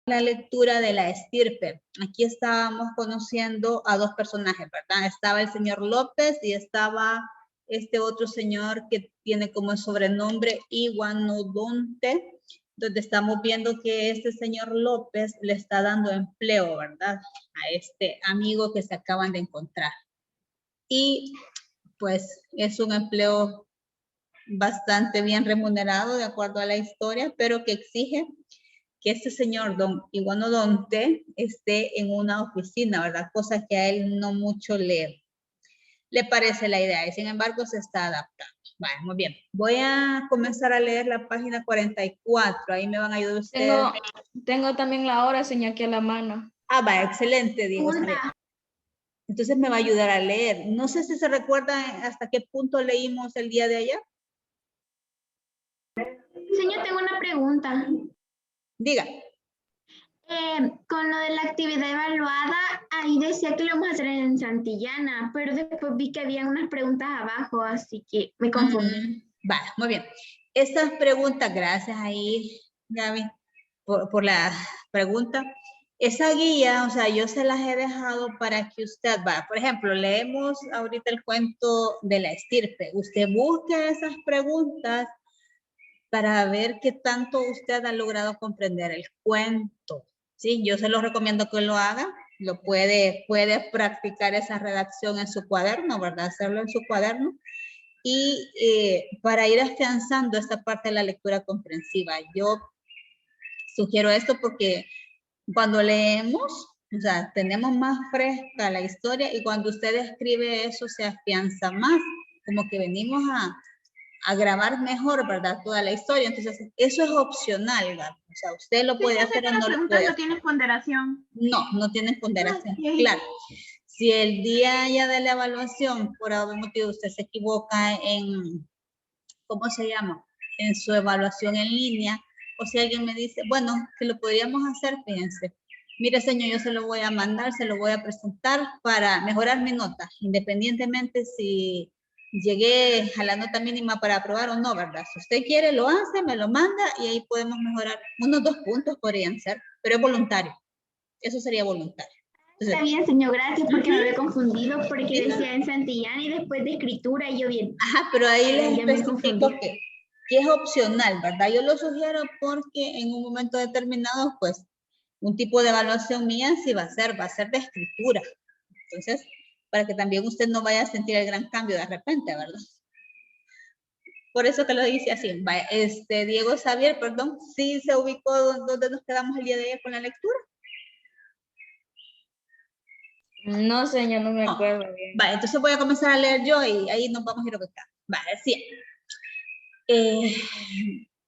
la lectura de la estirpe. Aquí estábamos conociendo a dos personajes, ¿verdad? Estaba el señor López y estaba este otro señor que tiene como sobrenombre Iguanodonte, donde estamos viendo que este señor López le está dando empleo, ¿verdad? A este amigo que se acaban de encontrar. Y pues es un empleo bastante bien remunerado de acuerdo a la historia, pero que exige que este señor don Iguanodonte esté en una oficina, ¿verdad? Cosa que a él no mucho le parece la idea y sin embargo se está adaptando. Vale, muy bien. Voy a comenzar a leer la página 44. Ahí me van a ayudar ustedes. Tengo también la hora, señor, aquí a la mano. Ah, va, excelente, Diego. Entonces me va a ayudar a leer. No sé si se recuerda hasta qué punto leímos el día de ayer. Señor, tengo una pregunta. Diga. Con lo de la actividad evaluada, ahí decía que lo vamos a hacer en Santillana, pero después vi que había unas preguntas abajo, así que me confundí. Vale, muy bien. Estas preguntas, gracias ahí, Gaby, por la pregunta. Esa guía, o sea, yo se las he dejado para que usted va. Por ejemplo, leemos ahorita el cuento de la estirpe. Usted busque esas preguntas para ver qué tanto usted ha logrado comprender el cuento. Sí, yo se lo recomiendo que lo haga. Lo puede practicar esa redacción en su cuaderno, ¿verdad? Hacerlo en su cuaderno. Y para ir afianzando esta parte de la lectura comprensiva, yo sugiero esto porque cuando leemos, o sea, tenemos más fresca la historia y cuando usted escribe eso se afianza más, como que venimos a grabar mejor, ¿verdad? Toda la historia. Entonces, eso es opcional, ¿verdad? O sea, usted lo puede hacer o no lo puede hacer. ¿No tienes ponderación? No tiene ponderación, Okay. claro. Si el día ya de la evaluación, por algún motivo, usted se equivoca en, ¿cómo se llama? En su evaluación en línea, o si alguien me dice, bueno, que lo podríamos hacer, fíjense. Mire, señor, yo se lo voy a mandar, se lo voy a presentar para mejorar mi nota, independientemente si llegué a la nota mínima para aprobar o no, ¿verdad? Si usted quiere, lo hace, me lo manda y ahí podemos mejorar. Unos 2 puntos podrían ser, pero es voluntario. Eso sería voluntario. Entonces, está bien, señor, gracias, porque me había confundido, porque decía en Santillana y después de escritura y yo bien. Ajá, pero ahí les especifico que es opcional, ¿verdad? Yo lo sugiero porque en un momento determinado, pues, un tipo de evaluación mía sí va a ser de escritura. Entonces, para que también usted no vaya a sentir el gran cambio de repente, ¿verdad? Por eso que lo dice así. Diego Xavier, perdón, sí se ubicó donde nos quedamos el día de ayer con la lectura. No, señor, no me acuerdo bien. Vale, entonces voy a comenzar a leer yo y ahí nos vamos a ir ubicando. Vale, sí.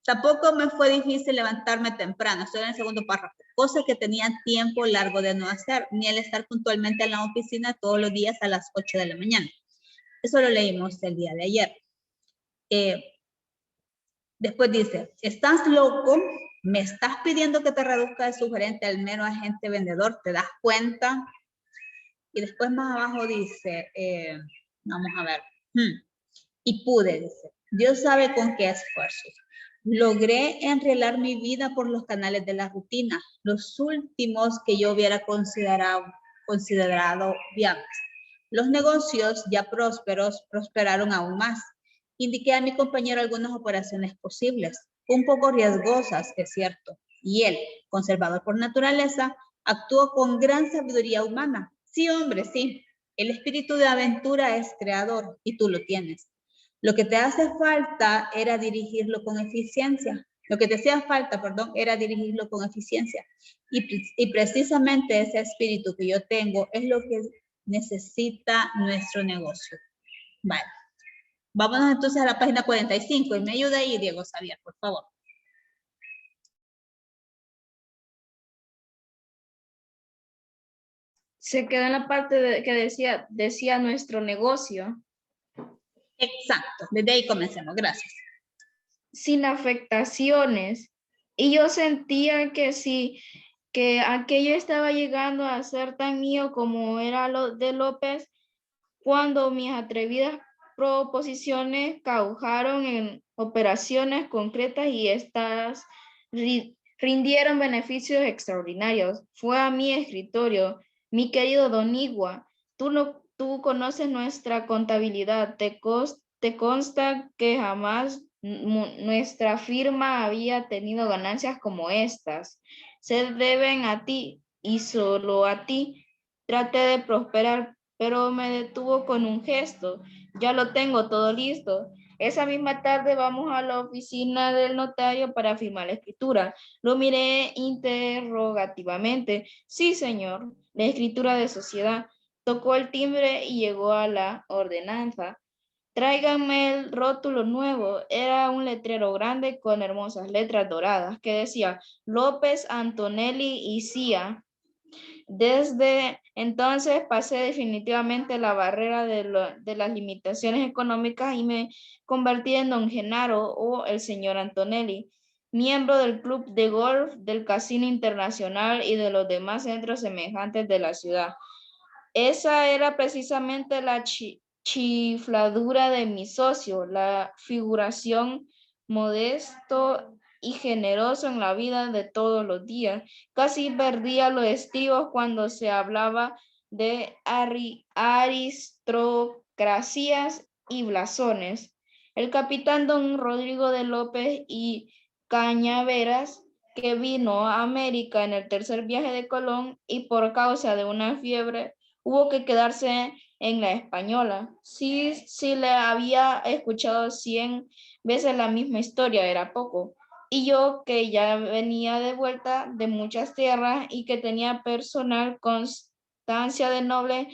Tampoco me fue difícil levantarme temprano, estoy en el segundo párrafo, cosa que tenía tiempo largo de no hacer, ni el estar puntualmente en la oficina todos los días a las 8 de la mañana. Eso lo leímos el día de ayer. Después dice, ¿estás loco? ¿Me estás pidiendo que te reduzca de sugerente al mero agente vendedor? ¿Te das cuenta? Y después más abajo dice, vamos a ver, y pude, dice, Dios sabe con qué esfuerzos. Logré enrielar mi vida por los canales de la rutina, los últimos que yo hubiera considerado viables. Los negocios ya prósperos prosperaron aún más. Indiqué a mi compañero algunas operaciones posibles, un poco riesgosas, es cierto, y él, conservador por naturaleza, actuó con gran sabiduría humana. Sí, hombre, sí. El espíritu de aventura es creador y tú lo tienes. Lo que te hace falta era dirigirlo con eficiencia. Lo que te hacía falta, perdón, era dirigirlo con eficiencia. Y precisamente ese espíritu que yo tengo es lo que necesita nuestro negocio. Vale. Vámonos entonces a la página 45 y me ayuda ahí, Diego Xavier, por favor. Se quedó en la parte que decía nuestro negocio. Exacto, desde ahí comencemos, gracias. Sin afectaciones. Y yo sentía que aquello estaba llegando a ser tan mío como era lo de López, cuando mis atrevidas proposiciones causaron en operaciones concretas y estas rindieron beneficios extraordinarios. Fue a mi escritorio, mi querido Don Igua, tú conoces nuestra contabilidad, te consta que jamás nuestra firma había tenido ganancias como estas. Se deben a ti y solo a ti. Traté de prosperar, pero me detuvo con un gesto. Ya lo tengo todo listo. Esa misma tarde vamos a la oficina del notario para firmar la escritura. Lo miré interrogativamente. Sí, señor, la escritura de sociedad. Tocó el timbre y llegó a la ordenanza. Tráiganme el rótulo nuevo. Era un letrero grande con hermosas letras doradas que decía López, Antonelli y Cía. Desde entonces pasé definitivamente la barrera de las limitaciones económicas y me convertí en don Genaro o el señor Antonelli, miembro del club de golf, del Casino Internacional y de los demás centros semejantes de la ciudad. Esa era precisamente la chifladura de mi socio, la figuración modesto y generoso en la vida de todos los días. Casi perdía los estribos cuando se hablaba de aristocracias y blasones. El capitán don Rodrigo de López y Cañaveras, que vino a América en el tercer viaje de Colón y por causa de una fiebre hubo que quedarse en la Española. Sí, le había escuchado 100 veces la misma historia, era poco. Y yo, que ya venía de vuelta de muchas tierras y que tenía personal constancia de nobles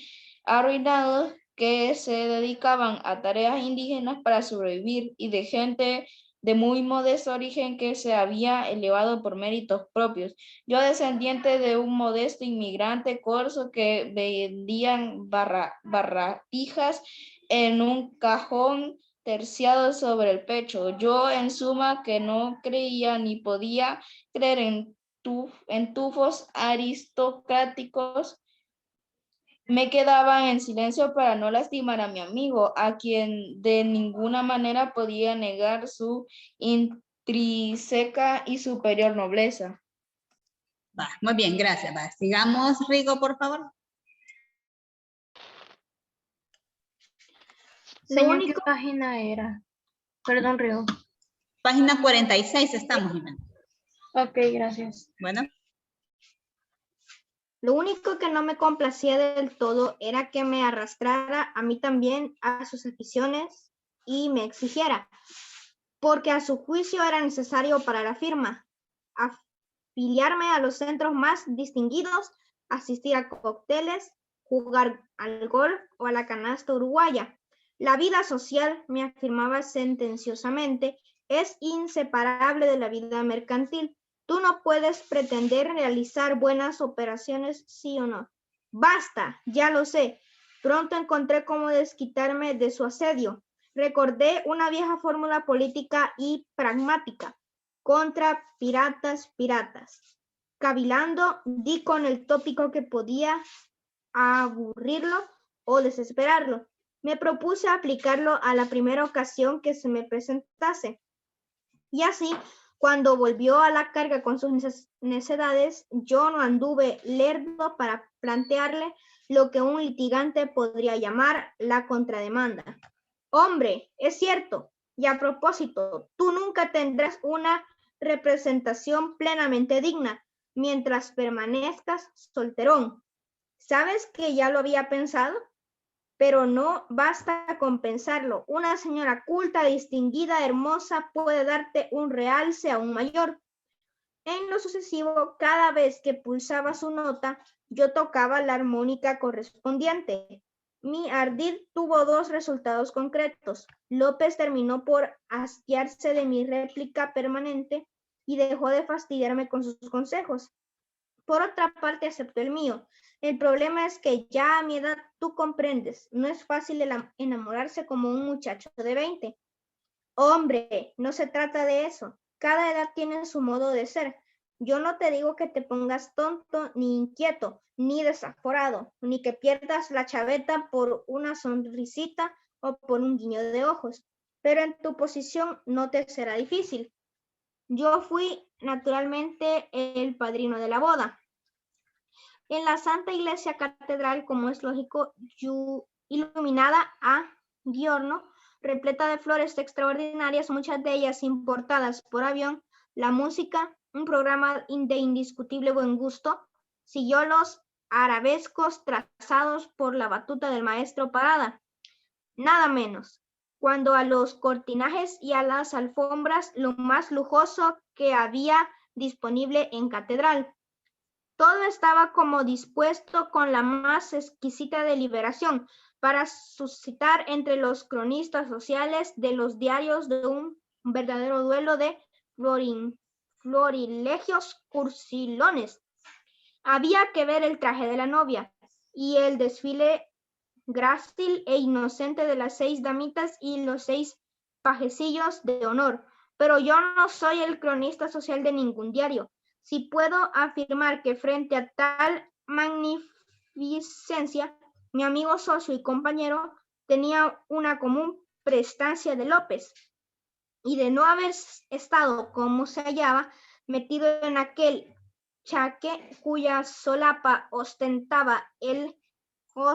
arruinados que se dedicaban a tareas indígenas para sobrevivir y de gente de muy modesto origen que se había elevado por méritos propios. Yo, descendiente de un modesto inmigrante corso que vendían barratijas en un cajón terciado sobre el pecho. Yo, en suma, que no creía ni podía creer en tufos aristocráticos, me quedaba en silencio para no lastimar a mi amigo, a quien de ninguna manera podía negar su intrínseca y superior nobleza. Va, muy bien, gracias. Va. Sigamos, Rigo, por favor. Señor, ¿qué página era? Perdón, Río. Página 46 estamos, Jimena. Ok, gracias. Bueno. Lo único que no me complacía del todo era que me arrastrara a mí también a sus aficiones y me exigiera, porque a su juicio era necesario para la firma, afiliarme a los centros más distinguidos, asistir a cócteles, jugar al golf o a la canasta uruguaya. La vida social, me afirmaba sentenciosamente, es inseparable de la vida mercantil. Tú no puedes pretender realizar buenas operaciones, sí o no. Basta, ya lo sé. Pronto encontré cómo desquitarme de su asedio. Recordé una vieja fórmula política y pragmática. Contra piratas, piratas. Cavilando, di con el tópico que podía aburrirlo o desesperarlo. Me propuse aplicarlo a la primera ocasión que se me presentase. Y así, cuando volvió a la carga con sus necedades, yo no anduve lerdo para plantearle lo que un litigante podría llamar la contrademanda. Hombre, es cierto, y a propósito, tú nunca tendrás una representación plenamente digna mientras permanezcas solterón. ¿Sabes que ya lo había pensado? Pero no basta con pensarlo. Una señora culta, distinguida, hermosa puede darte un realce aún mayor. En lo sucesivo, cada vez que pulsaba su nota, yo tocaba la armónica correspondiente. Mi ardid tuvo dos resultados concretos. López terminó por asquearse de mi réplica permanente y dejó de fastidiarme con sus consejos. Por otra parte, aceptó el mío. El problema es que ya a mi edad, tú comprendes, no es fácil enamorarse como un muchacho de 20. Hombre, no se trata de eso. Cada edad tiene su modo de ser. Yo no te digo que te pongas tonto, ni inquieto, ni desaforado, ni que pierdas la chaveta por una sonrisita o por un guiño de ojos. Pero en tu posición no te será difícil. Yo fui naturalmente el padrino de la boda. En la Santa Iglesia Catedral, como es lógico, iluminada a giorno, repleta de flores extraordinarias, muchas de ellas importadas por avión, la música, un programa de indiscutible buen gusto, siguió los arabescos trazados por la batuta del maestro Parada. Nada menos. Cuando a los cortinajes y a las alfombras, lo más lujoso que había disponible en catedral. Todo estaba como dispuesto con la más exquisita deliberación para suscitar entre los cronistas sociales de los diarios de un verdadero duelo de florilegios cursilones. Había que ver el traje de la novia y el desfile grácil e inocente de las 6 damitas y los 6 pajecillos de honor, pero yo no soy el cronista social de ningún diario. Si puedo afirmar que frente a tal magnificencia, mi amigo socio y compañero tenía una común prestancia de López, y de no haber estado como se hallaba, metido en aquel chaque cuya solapa ostentaba el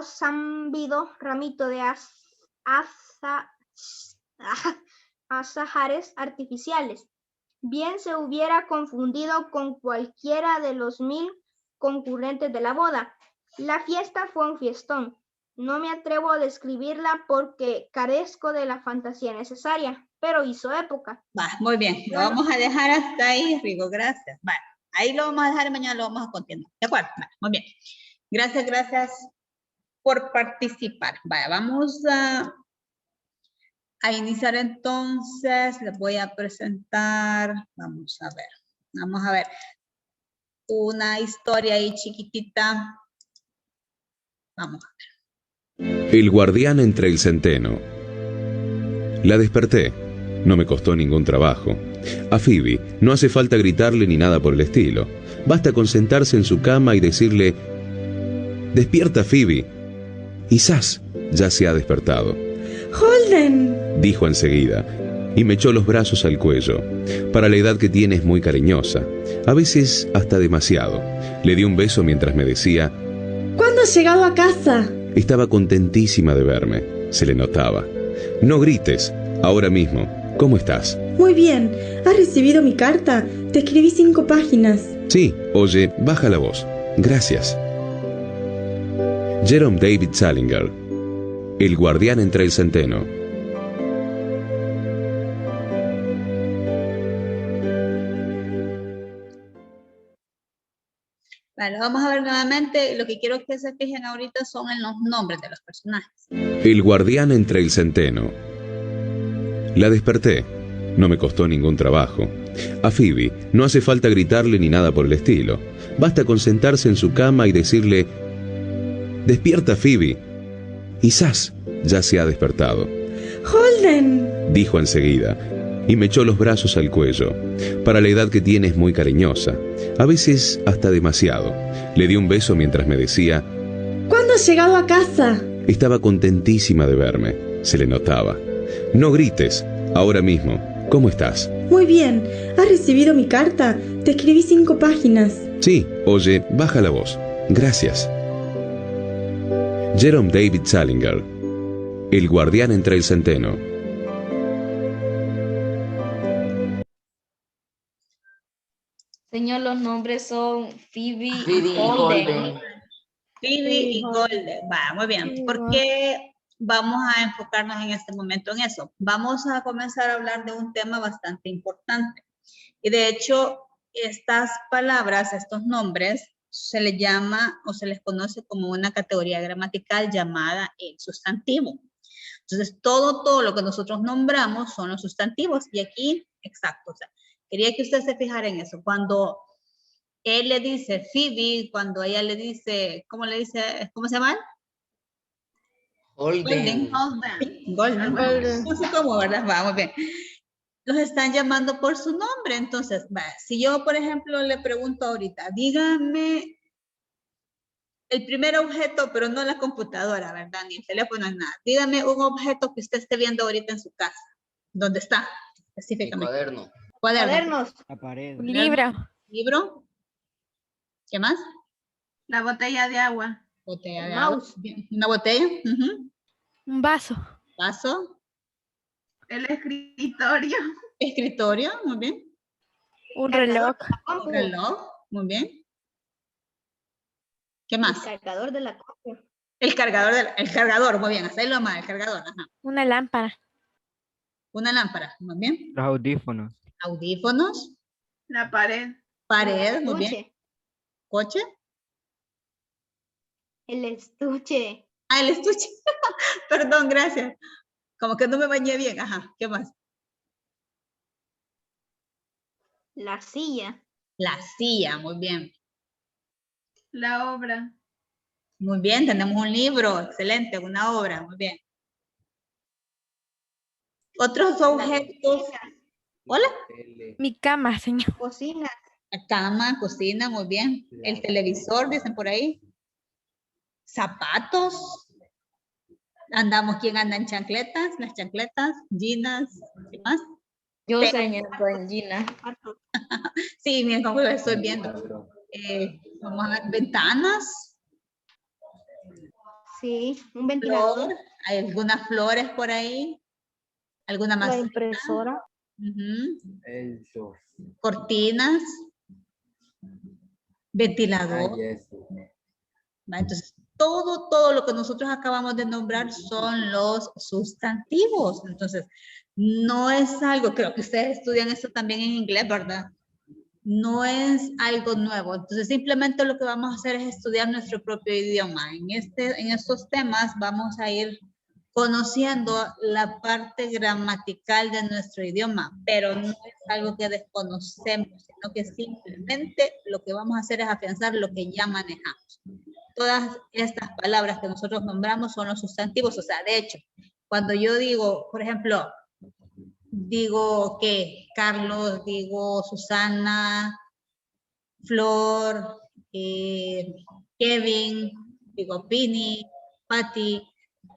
zambido ramito de azahares artificiales, bien se hubiera confundido con cualquiera de los 1000 concurrentes de la boda. La fiesta fue un fiestón. No me atrevo a describirla porque carezco de la fantasía necesaria, pero hizo época. Va, muy bien, lo vamos a dejar hasta ahí, Rigo, gracias. Vale, ahí lo vamos a dejar y mañana lo vamos a continuar. ¿De acuerdo? Vale, muy bien. Gracias por participar. Vale, vamos a iniciar entonces. Les voy a presentar, vamos a ver, una historia ahí chiquitita. Vamos a ver. El guardián entre el centeno. La desperté. No me costó ningún trabajo. A Phoebe no hace falta gritarle ni nada por el estilo. Basta con sentarse en su cama y decirle: «Despierta, Phoebe». Y ¡zas!, ya se ha despertado. «Holden», dijo enseguida, y me echó los brazos al cuello. Para la edad que tiene es muy cariñosa, a veces hasta demasiado. Le di un beso mientras me decía: «¿Cuándo has llegado a casa?» Estaba contentísima de verme, se le notaba. «No grites, ahora mismo. ¿Cómo estás?» «Muy bien. ¿Has recibido mi carta? Te escribí 5 páginas». «Sí, oye, baja la voz. Gracias». Jerome David Salinger. El guardián entre el centeno. Vale, vamos a ver nuevamente. Lo que quiero que se fijen ahorita son en los nombres de los personajes. El guardián entre el centeno. La desperté. No me costó ningún trabajo. A Phoebe no hace falta gritarle ni nada por el estilo. Basta con sentarse en su cama y decirle: «Despierta, Phoebe». Y ¡zas!, ya se ha despertado. «Holden», dijo enseguida, y me echó los brazos al cuello. Para la edad que tiene es muy cariñosa, a veces hasta demasiado. Le di un beso mientras me decía: «¿Cuándo has llegado a casa?» Estaba contentísima de verme, se le notaba. «No grites, ahora mismo. ¿Cómo estás?» «Muy bien. ¿Has recibido mi carta? Te escribí 5 páginas». «Sí, oye, baja la voz. Gracias». Jerome David Salinger. El guardián entre el centeno. Señor, los nombres son Phoebe y Phoebe y Holden. Holden. Phoebe y Golden. Va, muy bien. ¿Por qué vamos a enfocarnos en este momento en eso? Vamos a comenzar a hablar de un tema bastante importante. Y de hecho, estas palabras, estos nombres, se les llama o se les conoce como una categoría gramatical llamada el sustantivo. Entonces, todo lo que nosotros nombramos son los sustantivos. Y aquí, exacto, o sea, quería que usted se fijara en eso. Cuando él le dice Phoebe, cuando ella le dice, ¿cómo le dice? ¿Cómo se llama? Holden. Golden. No sé cómo, ¿verdad? Va, muy bien. Los están llamando por su nombre. Entonces, va, si yo, por ejemplo, le pregunto ahorita, dígame el primer objeto, pero no la computadora, ¿verdad? Ni el teléfono, ni nada. Dígame un objeto que usted esté viendo ahorita en su casa. ¿Dónde está? Mi Específicamente. cuaderno. Cuadernos. Cuadernos. Libro. Libro. ¿Qué más? La botella de agua. Botella de Mouse. agua. Bien. Una botella. Ujú. Un vaso. Vaso. El escritorio. Escritorio. Muy bien. Un reloj. Compu. Reloj. Muy bien. ¿Qué El más? cargador de la compu. El cargador. El cargador. Muy bien. Hacelo más. El cargador. Ajá. Una lámpara. Una lámpara. Muy bien. Los audífonos. Audífonos. La pared. Pared. Muy bien. Estuche. Coche. El estuche. Ah, el estuche. Perdón, gracias. Como que no me bañé bien. Ajá. ¿Qué más? La silla. La silla. Muy bien. La obra. Muy bien. Tenemos un libro. Excelente. Una obra. Muy bien. Otros objetos. Hola. Mi cama, señor. Cocina. La cama, cocina. Muy bien. El televisor, dicen por ahí. Zapatos. Andamos, ¿quién anda en chancletas? Las chancletas, ginas, ¿qué más? Yo, Te- señor, con Gina. Zapatos. Sí, miren cómo lo estoy viendo. Vamos a ver, ventanas, Sí, un ventilador. flor, hay algunas flores por ahí, alguna La más. impresora. Cortinas, ventilador. ¿Va? Entonces, todo lo que nosotros acabamos de nombrar son los sustantivos. Entonces, no es algo, creo que ustedes estudian esto también en inglés, ¿verdad? No es algo nuevo. Entonces, simplemente lo que vamos a hacer es estudiar nuestro propio idioma. En estos temas vamos a ir conociendo la parte gramatical de nuestro idioma, pero no es algo que desconocemos, sino que simplemente lo que vamos a hacer es afianzar lo que ya manejamos. Todas estas palabras que nosotros nombramos son los sustantivos, o sea, de hecho, cuando yo digo, por ejemplo, digo que Carlos, digo Susana, Flor, Kevin, digo Pini, Patty,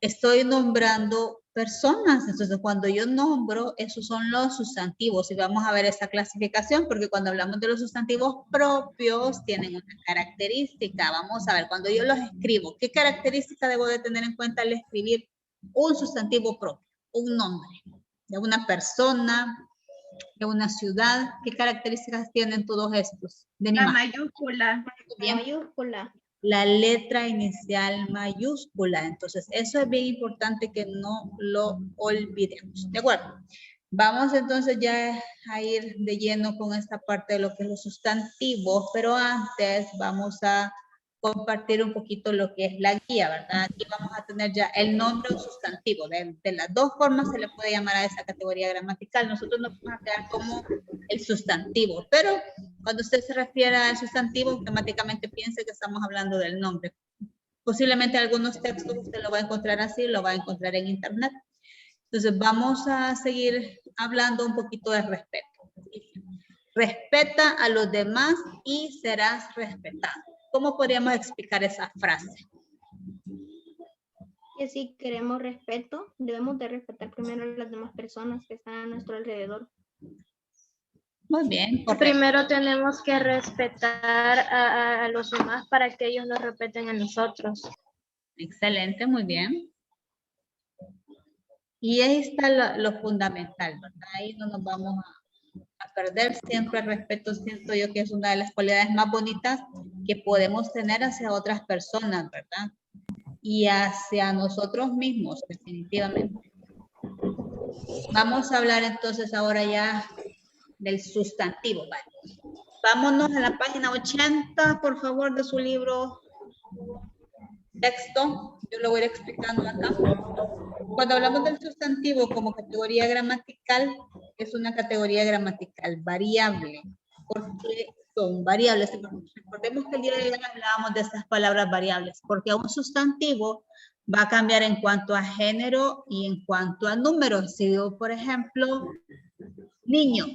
estoy nombrando personas. Entonces, cuando yo nombro, esos son los sustantivos. Y vamos a ver esa clasificación, porque cuando hablamos de los sustantivos propios, tienen una característica. Vamos a ver, cuando yo los escribo, ¿qué característica debo de tener en cuenta al escribir un sustantivo propio? Un nombre de una persona, de una ciudad. ¿Qué características tienen todos estos? De La animal. mayúscula. Bien. Mayúscula. La letra inicial mayúscula. Entonces, eso es bien importante que no lo olvidemos. ¿De acuerdo? Vamos entonces ya a ir de lleno con esta parte de lo que es los sustantivos, pero antes vamos a compartir un poquito lo que es la guía, ¿verdad? Aquí vamos a tener ya el nombre o sustantivo. De las dos formas se le puede llamar a esa categoría gramatical. Nosotros nos vamos a quedar como el sustantivo, pero cuando usted se refiere al sustantivo, automáticamente piense que estamos hablando del nombre. Posiblemente algunos textos usted lo va a encontrar así, lo va a encontrar en internet. Entonces vamos a seguir hablando un poquito de respeto. Respeta a los demás y serás respetado. ¿Cómo podríamos explicar esa frase? Que si queremos respeto, debemos de respetar primero a las demás personas que están a nuestro alrededor. Muy bien, correcto. Primero tenemos que respetar a los demás para que ellos nos respeten a nosotros. Excelente, muy bien. Y ahí está lo fundamental, ¿verdad? Ahí no nos vamos a perder. Siempre el respeto, siento yo que es una de las cualidades más bonitas que podemos tener hacia otras personas, ¿verdad? Y hacia nosotros mismos, definitivamente. Vamos a hablar entonces ahora ya del sustantivo, ¿vale? Vámonos a la página 80, por favor, de su libro texto. Yo lo voy a ir explicando acá. Cuando hablamos del sustantivo como categoría gramatical, es una categoría gramatical variable. Porque son variables. Recordemos que el día de ayer hablábamos de estas palabras variables, porque un sustantivo va a cambiar en cuanto a género y en cuanto a número. Si digo, por ejemplo, niño,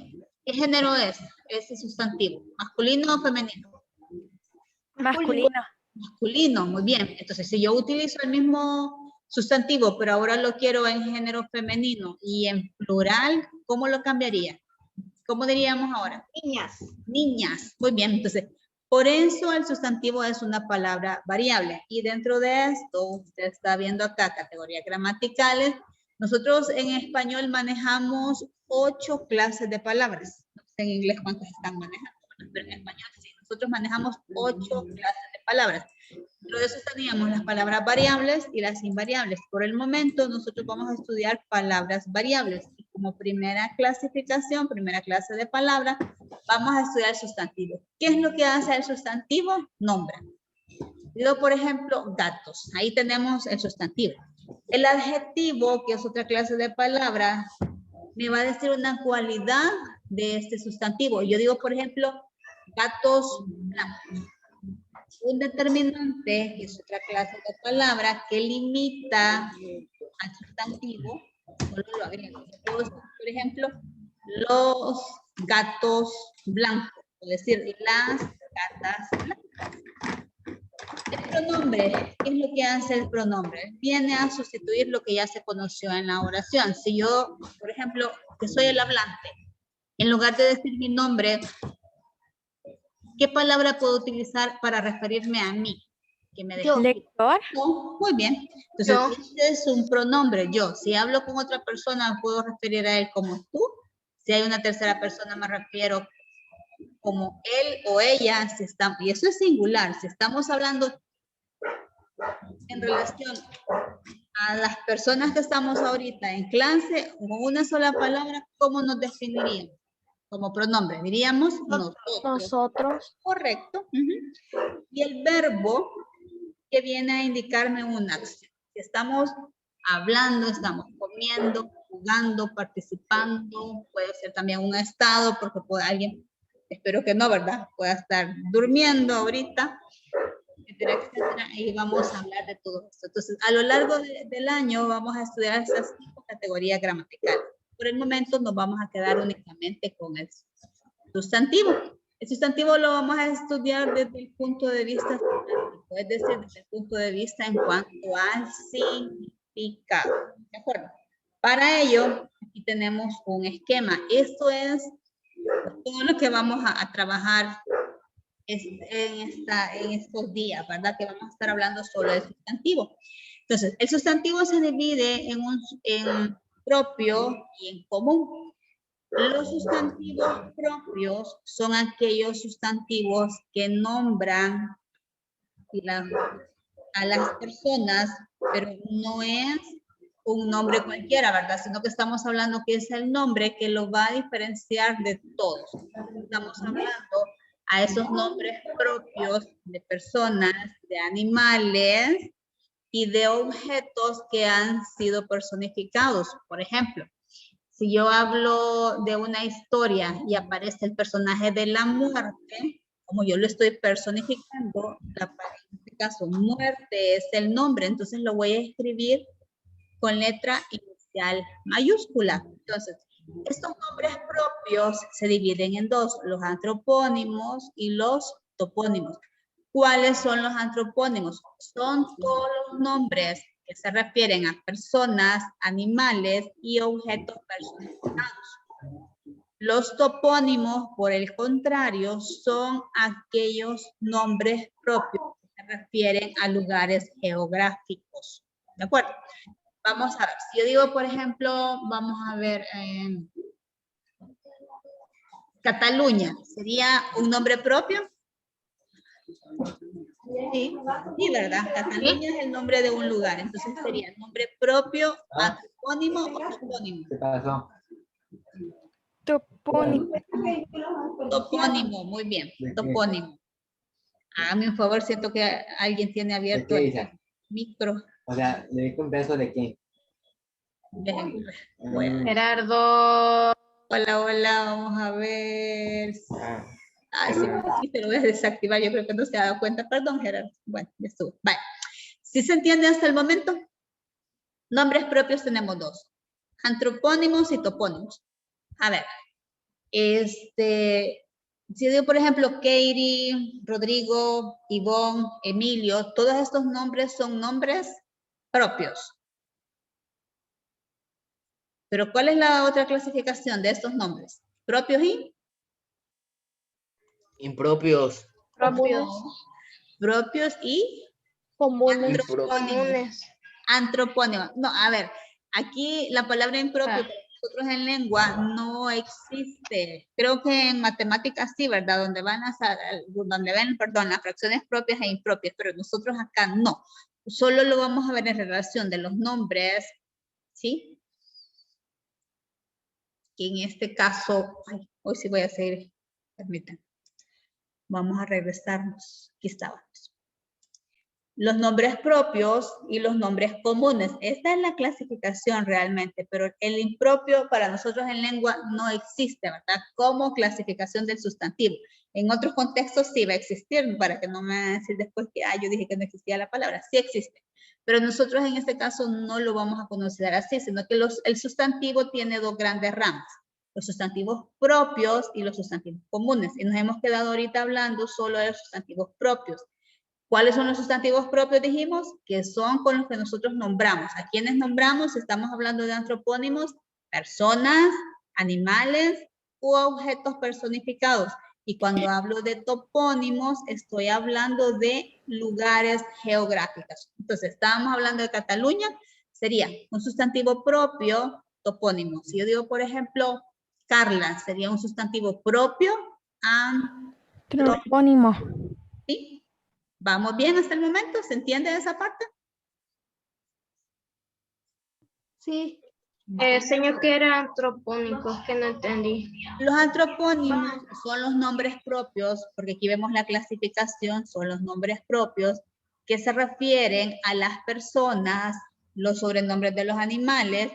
¿qué género es ese sustantivo? ¿Masculino o femenino? Masculino. Masculino, muy bien. Entonces, si yo utilizo el mismo sustantivo, pero ahora lo quiero en género femenino y en plural, ¿cómo lo cambiaría? ¿Cómo diríamos ahora? Niñas. Niñas. Muy bien, entonces, por eso el sustantivo es una palabra variable. Y dentro de esto, usted está viendo acá categorías gramaticales. Nosotros en español manejamos 8 clases de palabras. No sé en inglés cuántas están manejando, pero en español sí. Nosotros manejamos 8 clases de palabras. Dentro de eso teníamos las palabras variables y las invariables. Por el momento, nosotros vamos a estudiar palabras variables. Y como primera clasificación, primera clase de palabras, vamos a estudiar el sustantivo. ¿Qué es lo que hace el sustantivo? Nombra. Yo, por ejemplo, gatos. Ahí tenemos el sustantivo. El adjetivo, que es otra clase de palabra, me va a decir una cualidad de este sustantivo. Yo digo, por ejemplo, gatos blancos. Un determinante, que es otra clase de palabra, que limita al sustantivo, solo lo agrego. Por ejemplo, los gatos blancos, es decir, las gatas blancas. El pronombre, ¿qué es lo que hace el pronombre? Viene a sustituir lo que ya se conoció en la oración. Si yo, por ejemplo, que soy el hablante, en lugar de decir mi nombre, ¿qué palabra puedo utilizar para referirme a mí? Que me Yo. Lector. No, muy bien. Entonces, este es un pronombre, yo. Si hablo con otra persona, puedo referir a él como tú. Si hay una tercera persona, me refiero como él o ella. Si está, y eso es singular. Si estamos hablando en relación a las personas que estamos ahorita en clase, con una sola palabra, ¿cómo nos definiríamos? Como pronombre, diríamos nosotros. Nosotros. Correcto. Y el verbo que viene a indicarme una acción. Si estamos hablando, estamos comiendo, jugando, participando, puede ser también un estado, porque puede alguien, espero que no, ¿verdad? Pueda estar durmiendo ahorita, etcétera, etcétera, y vamos a hablar de todo esto. Entonces, a lo largo del año vamos a estudiar esas 5 categorías gramaticales. Por el momento nos vamos a quedar únicamente con el sustantivo. El sustantivo lo vamos a estudiar desde el punto de vista semántico, es decir, desde el punto de vista en cuanto al significado. ¿De acuerdo? Para ello, aquí tenemos un esquema. Esto es todo lo que vamos a trabajar en estos días, ¿verdad? Que vamos a estar hablando solo del sustantivo. Entonces, el sustantivo se divide en propio y en común. Los sustantivos propios son aquellos sustantivos que nombran a las personas, pero no es un nombre cualquiera, ¿verdad? Sino que estamos hablando que es el nombre que lo va a diferenciar de todos. Estamos hablando a esos nombres propios de personas, de animales y de objetos que han sido personificados. Por ejemplo, si yo hablo de una historia y aparece el personaje de la muerte, como yo lo estoy personificando, en este caso muerte es el nombre, entonces lo voy a escribir con letra inicial mayúscula. Entonces, estos nombres propios se dividen en dos, los antropónimos y los topónimos. ¿Cuáles son los antropónimos? Son todos los nombres que se refieren a personas, animales y objetos personificados. Los topónimos, por el contrario, son aquellos nombres propios que se refieren a lugares geográficos. ¿De acuerdo? Vamos a ver, si yo digo, por ejemplo, vamos a ver, Cataluña, ¿sería un nombre propio? Sí, sí, ¿verdad? Cataluña es el nombre de un lugar, entonces sería nombre propio, antropónimo o topónimo. ¿Qué pasó? Topónimo. Topónimo, muy bien, topónimo. Hágame un favor, siento que alguien tiene abierto el micro. O sea, ¿le diste un beso de quién? Gerardo. Hola, hola, vamos a ver. Ay, sí, te lo voy a desactivar, yo creo que no se ha dado cuenta. Perdón, Gerardo. Bueno, ya estuvo. Vale. ¿Sí se entiende hasta el momento? Nombres propios tenemos dos. Antropónimos y topónimos. A ver. Si digo, por ejemplo, Katie, Rodrigo, Ivonne, Emilio, todos estos nombres son nombres propios. Pero ¿cuál es la otra clasificación de estos nombres? Propios y Impropios. Propios. propios y Comunes. antropónimos. Antropónimos. No, a ver, aquí la palabra impropio para nosotros en lengua no existe. Creo que en matemáticas sí, ¿verdad? Donde ven, perdón, las fracciones propias e impropias, pero nosotros acá no. Solo lo vamos a ver en relación de los nombres, ¿sí? Que en este caso, ay, hoy sí voy a seguir, permítanme. Vamos a regresarnos. Aquí estábamos. Los nombres propios y los nombres comunes. Esta es la clasificación realmente, pero el impropio para nosotros en lengua no existe, ¿verdad? Como clasificación del sustantivo. En otros contextos sí va a existir, para que no me vayan a decir después que yo dije que no existía la palabra. Sí existe. Pero nosotros en este caso no lo vamos a considerar así, sino que el sustantivo tiene dos grandes ramas. Los sustantivos propios y los sustantivos comunes. Y nos hemos quedado ahorita hablando solo de los sustantivos propios. ¿Cuáles son los sustantivos propios? Dijimos que son con los que nosotros nombramos. ¿A quiénes nombramos? Estamos hablando de antropónimos, personas, animales u objetos personificados. Y cuando hablo de topónimos, estoy hablando de lugares geográficos. Entonces, estábamos hablando de Cataluña, sería un sustantivo propio, topónimo. Si yo digo, por ejemplo, Carla, sería un sustantivo propio, Antropónimo. ¿sí? ¿Vamos bien hasta el momento? ¿Se entiende esa parte? Sí. Señor, que era antropónicos, que no entendí. Los antropónimos son los nombres propios, porque aquí vemos la clasificación, son los nombres propios que se refieren a las personas, los sobrenombres de los animales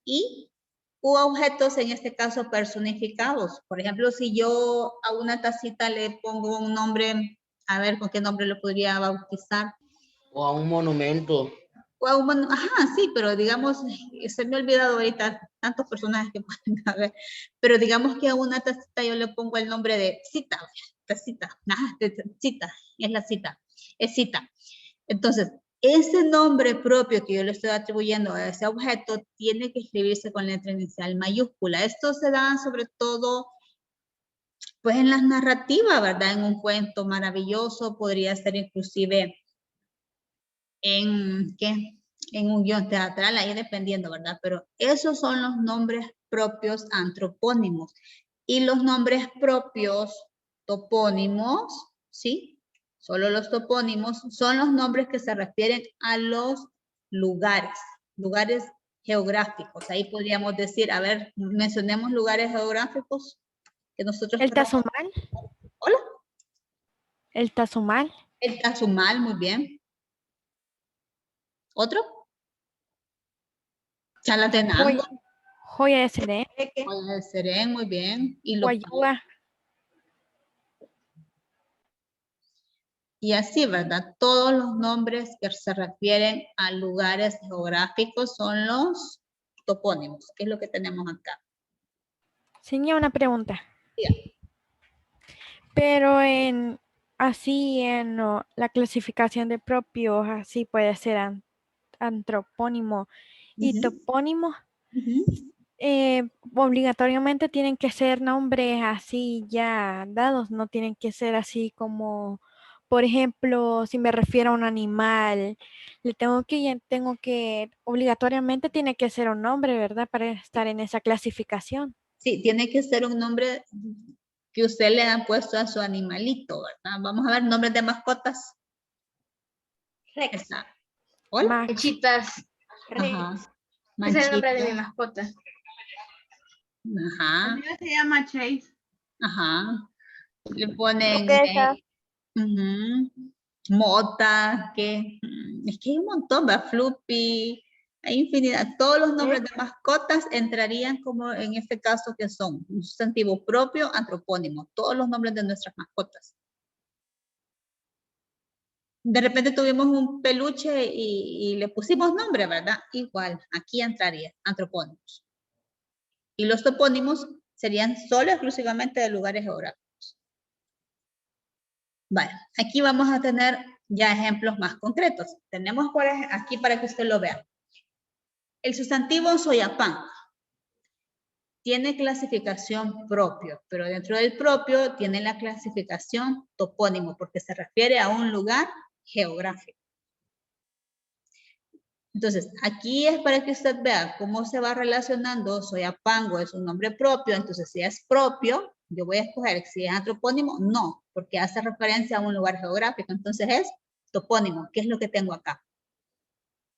y u objetos, en este caso personificados. Por ejemplo, si yo a una tacita le pongo un nombre, a ver con qué nombre lo podría bautizar. O a un monumento. Ajá, sí, pero digamos, se me ha olvidado ahorita tantos personajes que pueden haber, pero digamos que a una tacita yo le pongo el nombre de cita, tacita, cita, es la cita, es cita. Entonces, ese nombre propio que yo le estoy atribuyendo a ese objeto tiene que escribirse con letra inicial mayúscula. Esto se da sobre todo, pues en las narrativas, ¿verdad? En un cuento maravilloso, podría ser inclusive en un guión teatral, ahí dependiendo, ¿verdad? Pero esos son los nombres propios antropónimos. Y los nombres propios topónimos, ¿sí? Solo los topónimos son los nombres que se refieren a los lugares geográficos. Ahí podríamos decir, a ver, mencionemos lugares geográficos que nosotros... ¿El Tazumal? ¿Hola? ¿El Tazumal? El Tazumal, muy bien. ¿Otro? Chalatenango. Joya de Serén. Joya de Serén, muy bien. Y Guayuga. Y así, ¿verdad? Todos los nombres que se refieren a lugares geográficos son los topónimos, que es lo que tenemos acá. Señor, una pregunta. Sí. Pero en la clasificación de propios, así puede ser antropónimo y topónimo, obligatoriamente tienen que ser nombres así ya dados, no tienen que ser así como, por ejemplo, si me refiero a un animal, obligatoriamente tiene que ser un nombre, ¿verdad? Para estar en esa clasificación. Sí, tiene que ser un nombre que usted le ha puesto a su animalito, ¿verdad? Vamos a ver nombres de mascotas. Rex. Hola. Manchitas. Ajá. Ese es el nombre de mi mascota. Ajá. El mío se llama Chase. Ajá. Le ponen Mota, es que hay un montón, ¿verdad? Floopy, hay infinidad. Todos los nombres de mascotas entrarían como en este caso que son un sustantivo propio, antropónimo. Todos los nombres de nuestras mascotas. De repente tuvimos un peluche y le pusimos nombre, ¿verdad? Igual, aquí entraría antropónimos. Y los topónimos serían solo exclusivamente de lugares geográficos. Vale, aquí vamos a tener ya ejemplos más concretos. Tenemos aquí para que usted lo vea. El sustantivo Soyapán. tiene clasificación propio, pero dentro del propio tiene la clasificación topónimo, porque se refiere a un lugar geográfico. Entonces, aquí es para que usted vea cómo se va relacionando. Soyapango es un nombre propio, entonces si es propio, yo voy a escoger. Si es antropónimo, no, porque hace referencia a un lugar geográfico. Entonces es topónimo. ¿Qué es lo que tengo acá?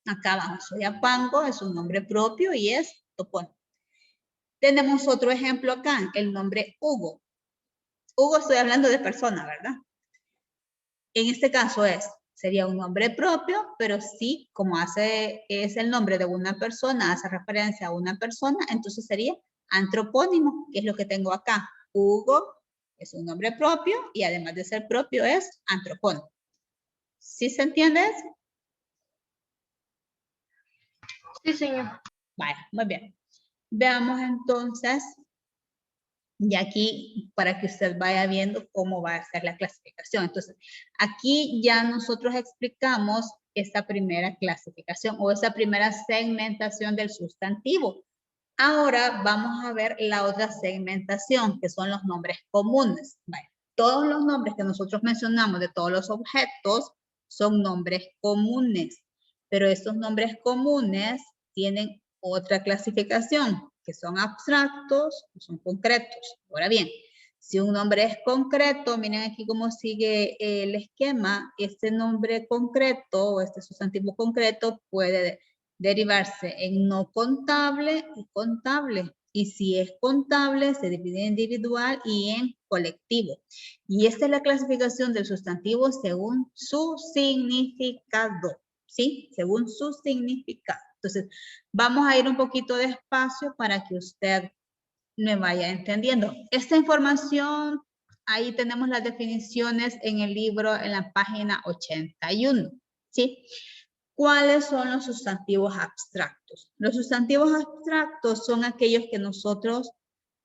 Acá abajo, Soyapango es un nombre propio y es topónimo. Tenemos otro ejemplo acá, el nombre Hugo. Hugo, estoy hablando de persona, ¿verdad? En este caso sería un nombre propio, pero sí, como es el nombre de una persona, hace referencia a una persona, entonces sería antropónimo, que es lo que tengo acá. Hugo es un nombre propio y además de ser propio es antropónimo. ¿Sí se entiende eso? Sí, señor. Vaya, muy bien. Veamos entonces, y aquí para que usted vaya viendo cómo va a ser la clasificación. Entonces, aquí ya nosotros explicamos esta primera clasificación o esta primera segmentación del sustantivo. Ahora vamos a ver la otra segmentación, que son los nombres comunes. Vaya, todos los nombres que nosotros mencionamos de todos los objetos son nombres comunes, pero estos nombres comunes tienen otra clasificación, que son abstractos o son concretos. Ahora bien, si un nombre es concreto, miren aquí cómo sigue el esquema, este nombre concreto o este sustantivo concreto puede derivarse en no contable y contable. Y si es contable, se divide en individual y en colectivo. Y esta es la clasificación del sustantivo según su significado. ¿Sí? Según su significado. Entonces, vamos a ir un poquito despacio para que usted me vaya entendiendo. Esta información, ahí tenemos las definiciones en el libro, en la página 81. ¿Sí? ¿Cuáles son los sustantivos abstractos? Los sustantivos abstractos son aquellos que nosotros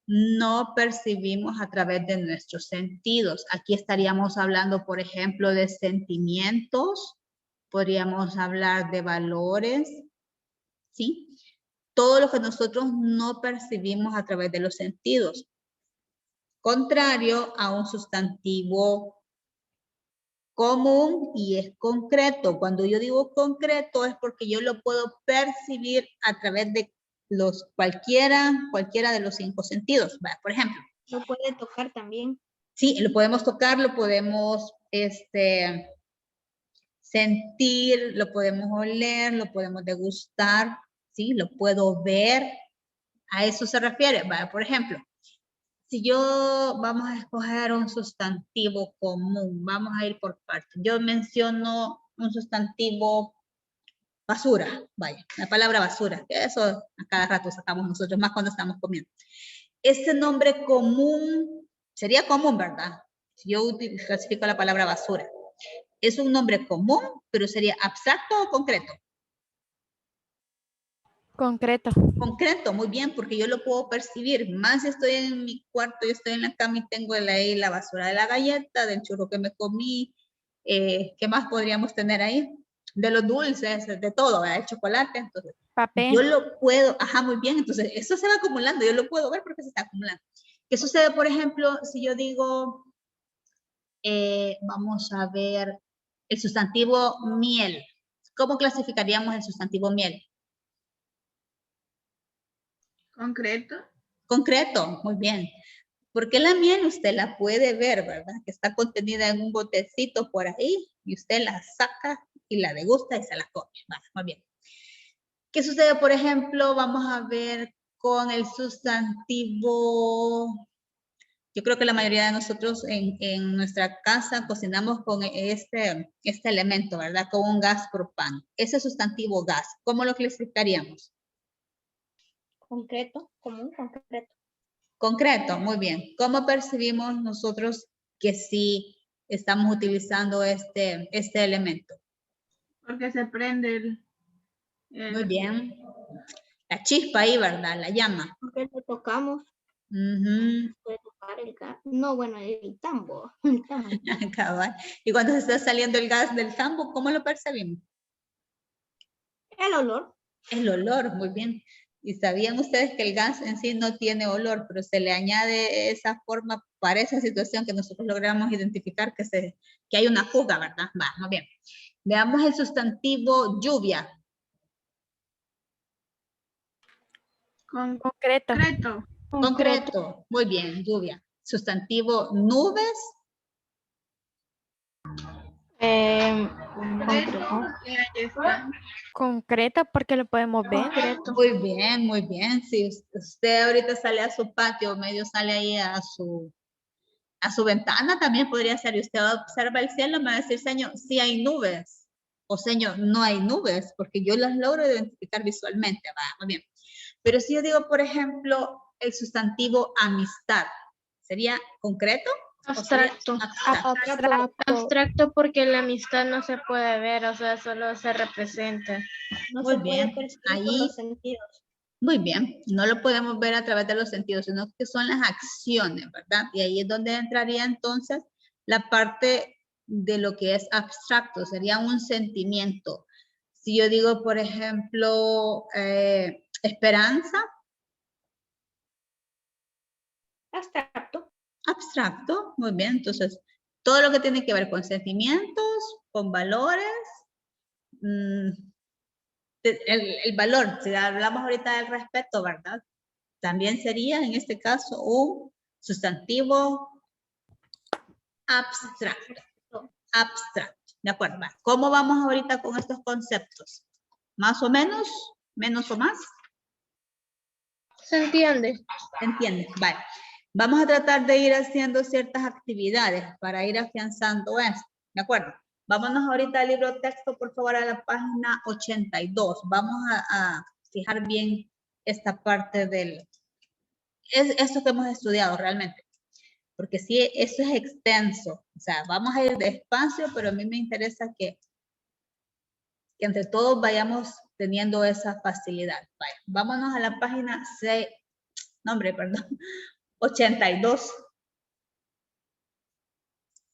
no percibimos a través de nuestros sentidos. Aquí estaríamos hablando, por ejemplo, de sentimientos, podríamos hablar de valores, ¿sí? Todo lo que nosotros no percibimos a través de los sentidos. Contrario a un sustantivo común y es concreto. Cuando yo digo concreto es porque yo lo puedo percibir a través de cualquiera de los 5 sentidos. Por ejemplo. Lo puede tocar también. Sí, lo podemos tocar, lo podemos sentir, lo podemos oler, lo podemos degustar, ¿sí? Lo puedo ver. A eso se refiere. Por ejemplo, si vamos a escoger un sustantivo común, vamos a ir por partes. Yo menciono un sustantivo basura, vaya, la palabra basura, que eso a cada rato sacamos nosotros, más cuando estamos comiendo. Este nombre común, sería común, ¿verdad? Si yo clasifico la palabra basura. Es un nombre común, pero sería abstracto o concreto. Concreto. Concreto, muy bien, porque yo lo puedo percibir. Más si estoy en mi cuarto, yo estoy en la cama y tengo ahí la basura de la galleta, del churro que me comí. ¿Qué más podríamos tener ahí? De los dulces, de todo, ¿verdad? El chocolate. Entonces, Papel. yo lo puedo, muy bien. Entonces, eso se va acumulando. Yo lo puedo ver porque se está acumulando. ¿Qué sucede, por ejemplo, si yo digo, vamos a ver, el sustantivo miel? ¿Cómo clasificaríamos el sustantivo miel? Concreto. Concreto, muy bien. Porque la miel usted la puede ver, ¿verdad? Que está contenida en un botecito por ahí y usted la saca y la degusta y se la come. Muy bien. ¿Qué sucede, por ejemplo? Vamos a ver con el sustantivo. Yo creo que la mayoría de nosotros en nuestra casa cocinamos con este elemento, ¿verdad? Con un gas propano. Ese sustantivo gas, ¿cómo lo clasificaríamos? Concreto, común, concreto. Concreto, muy bien. ¿Cómo percibimos nosotros que sí estamos utilizando este elemento? Porque se prende Muy bien. La chispa ahí, ¿verdad? La llama. Porque lo tocamos. Puede tocar el gas. No, bueno, el tambo. Cabal. Y cuando se está saliendo el gas del tambo, ¿cómo lo percibimos? El olor. El olor, muy bien. Y sabían ustedes que el gas en sí no tiene olor, pero se le añade esa forma para esa situación que nosotros logramos identificar que hay una fuga, ¿verdad? Va, muy bien. Veamos el sustantivo lluvia. Concreto. Concreto. Muy bien, lluvia. Sustantivo nubes. Concreto porque lo podemos ver. Muy bien, muy bien. Si usted ahorita sale a su patio, medio sale ahí a su ventana, también podría ser. Y usted observa el cielo, me va a decir, señor, sí hay nubes. O señor, no hay nubes, porque yo las logro identificar visualmente. Va, muy bien. Pero si yo digo, por ejemplo, el sustantivo amistad, ¿sería concreto? Abstracto. Abstracto porque la amistad no se puede ver, o sea, solo se representa. No Muy se puede bien. percibir por Ahí, los sentidos. muy bien. No lo podemos ver a través de los sentidos, sino que son las acciones, ¿verdad? Y ahí es donde entraría entonces la parte de lo que es abstracto, sería un sentimiento. Si yo digo, por ejemplo, esperanza. Abstracto. Abstracto, muy bien. Entonces, todo lo que tiene que ver con sentimientos, con valores, el valor, si hablamos ahorita del respeto, ¿verdad? También sería, en este caso, un sustantivo abstracto. Abstracto, ¿de acuerdo? ¿Cómo vamos ahorita con estos conceptos? ¿Más o menos? ¿Menos o más? ¿Se entiende? ¿Se entiende? Vale. Vamos a tratar de ir haciendo ciertas actividades para ir afianzando esto, ¿de acuerdo? Vámonos ahorita al libro texto, por favor, a la página 82. Vamos a fijar bien esta parte es esto que hemos estudiado realmente. Porque sí, eso es extenso. O sea, vamos a ir despacio, pero a mí me interesa que entre todos vayamos teniendo esa facilidad. Vaya, vámonos a la página 82.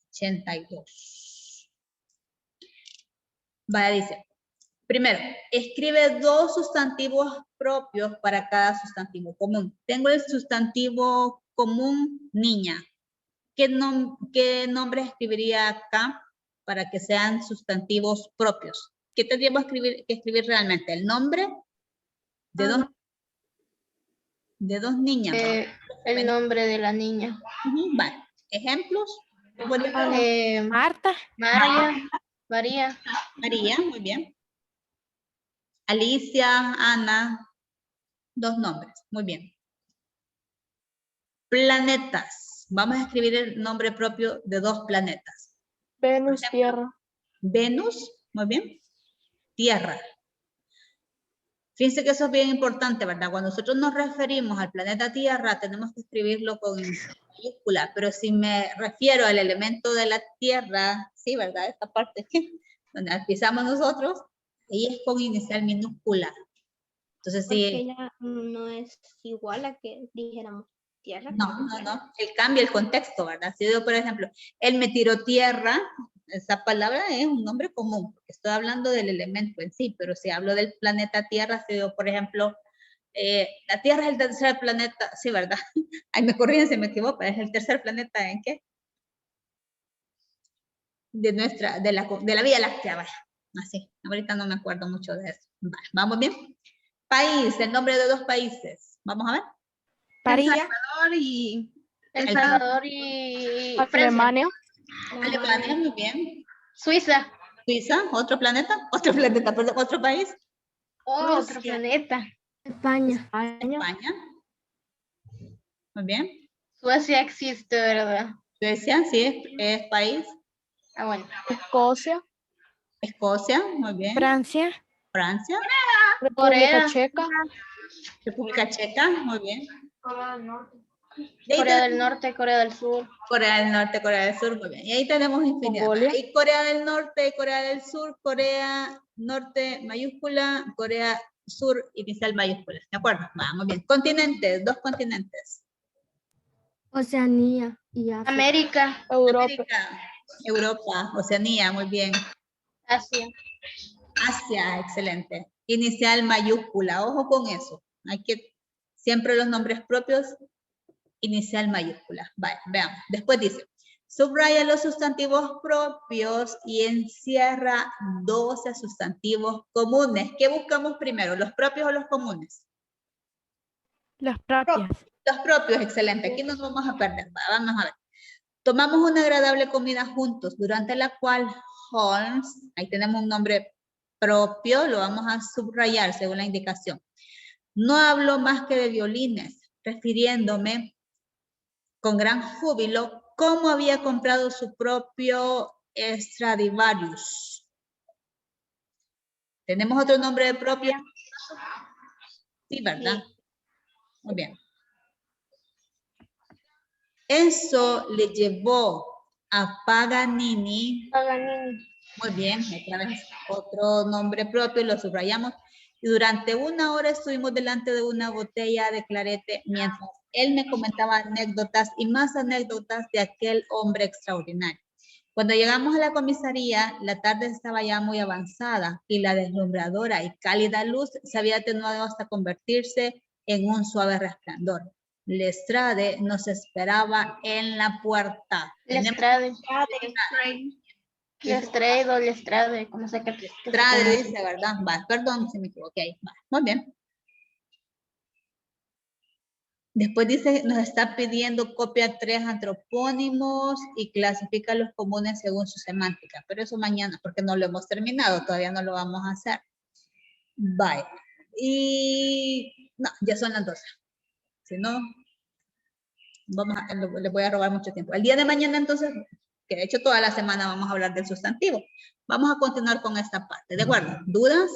82. Vaya, dice, primero, escribe 2 sustantivos propios para cada sustantivo común. Tengo el sustantivo común niña. ¿Qué nombre escribiría acá para que sean sustantivos propios? ¿Qué tendríamos que escribir realmente? El nombre de dos niñas. El nombre de la niña. Vale. ¿Ejemplos? Marta. María. María, muy bien. Alicia, Ana. 2 nombres, muy bien. Planetas. Vamos a escribir el nombre propio de 2 planetas. Venus, Tierra. Venus, muy bien. Tierra. Fíjense que eso es bien importante, ¿verdad? Cuando nosotros nos referimos al planeta Tierra, tenemos que escribirlo con mayúscula, pero si me refiero al elemento de la Tierra, sí, ¿verdad? Esta parte donde pisamos nosotros, ahí es con inicial minúscula. Entonces, Porque sí. ella no es igual a que dijéramos tierra. No. Él cambia el contexto, ¿verdad? Si digo, por ejemplo, él me tiró tierra, esa palabra es un nombre común, porque estoy hablando del elemento en sí, pero si hablo del planeta Tierra, si digo, por ejemplo, la Tierra es el tercer planeta, sí, ¿verdad? Ay, me corrigen si me equivoco, ¿es el tercer planeta en qué? De la Vía Láctea, vaya. Así, ahorita no me acuerdo mucho de eso. Vale, ¿vamos bien? País, el nombre de 2 países. Vamos a ver. París. El Salvador y Alemania. Alemania, muy bien. Suiza. Suiza, otro planeta, perdón, otro país. Otro planeta. España. España. Muy bien. Suecia existe, ¿verdad? Suecia, sí, es país. Ah, bueno. Escocia, muy bien. Francia. Francia. Corea. República Checa, muy bien. Corea del Norte, Corea del Sur. Corea del Norte, Corea del Sur, muy bien. Y ahí tenemos infinidad. Hay Corea del Norte, Corea del Sur, Corea Norte mayúscula, Corea Sur inicial mayúscula. ¿De acuerdo? Vamos bien. Continentes, 2 continentes. Oceanía y África. América. Europa, Oceanía, muy bien. Asia. Asia, excelente. Inicial mayúscula, ojo con eso. Hay que, siempre los nombres propios, inicial mayúscula. Vaya, veamos. Después dice, subraya los sustantivos propios y encierra 12 sustantivos comunes. ¿Qué buscamos primero, los propios o los comunes? Los propios. Los propios, excelente. Aquí no nos vamos a perder. Vamos a ver. Tomamos una agradable comida juntos, durante la cual Holmes, ahí tenemos un nombre propio, lo vamos a subrayar según la indicación. No habló más que de violines, refiriéndome con gran júbilo cómo había comprado su propio Stradivarius. ¿Tenemos otro nombre de propio? Sí, ¿verdad? Muy bien. Eso le llevó a Paganini. Muy bien, otra vez otro nombre propio, lo subrayamos. Y durante 1 hora estuvimos delante de una botella de clarete mientras él me comentaba anécdotas y más anécdotas de aquel hombre extraordinario. Cuando llegamos a la comisaría, la tarde estaba ya muy avanzada y la deslumbradora y cálida luz se había atenuado hasta convertirse en un suave resplandor. Lestrade nos esperaba en la puerta. Lestrade, como sea que Lestrade dice, ¿verdad? Va, perdón si me equivoqué. Va, muy bien. Después dice, nos está pidiendo copia 3 antropónimos y clasifica los comunes según su semántica. Pero eso mañana, porque no lo hemos terminado, todavía no lo vamos a hacer. Bye. Y no, ya son las 12. Si no, les voy a robar mucho tiempo. El día de mañana entonces, que de hecho toda la semana vamos a hablar del sustantivo. Vamos a continuar con esta parte, ¿de acuerdo? ¿Dudas?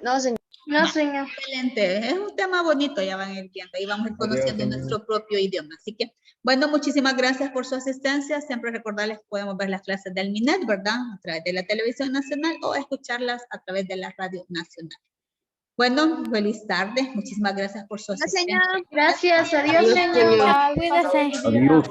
No, señor. No, señor. Excelente, es un tema bonito, ya van a ir viendo, y vamos a ir conociendo nuestro propio idioma. Así que, bueno, muchísimas gracias por su asistencia. Siempre recordarles que podemos ver las clases del MINET, ¿verdad? A través de la televisión nacional o escucharlas a través de la radio nacional. Bueno, feliz tarde. Muchísimas gracias por su asistencia. Gracias, adiós, señor. Cuídese. Adiós.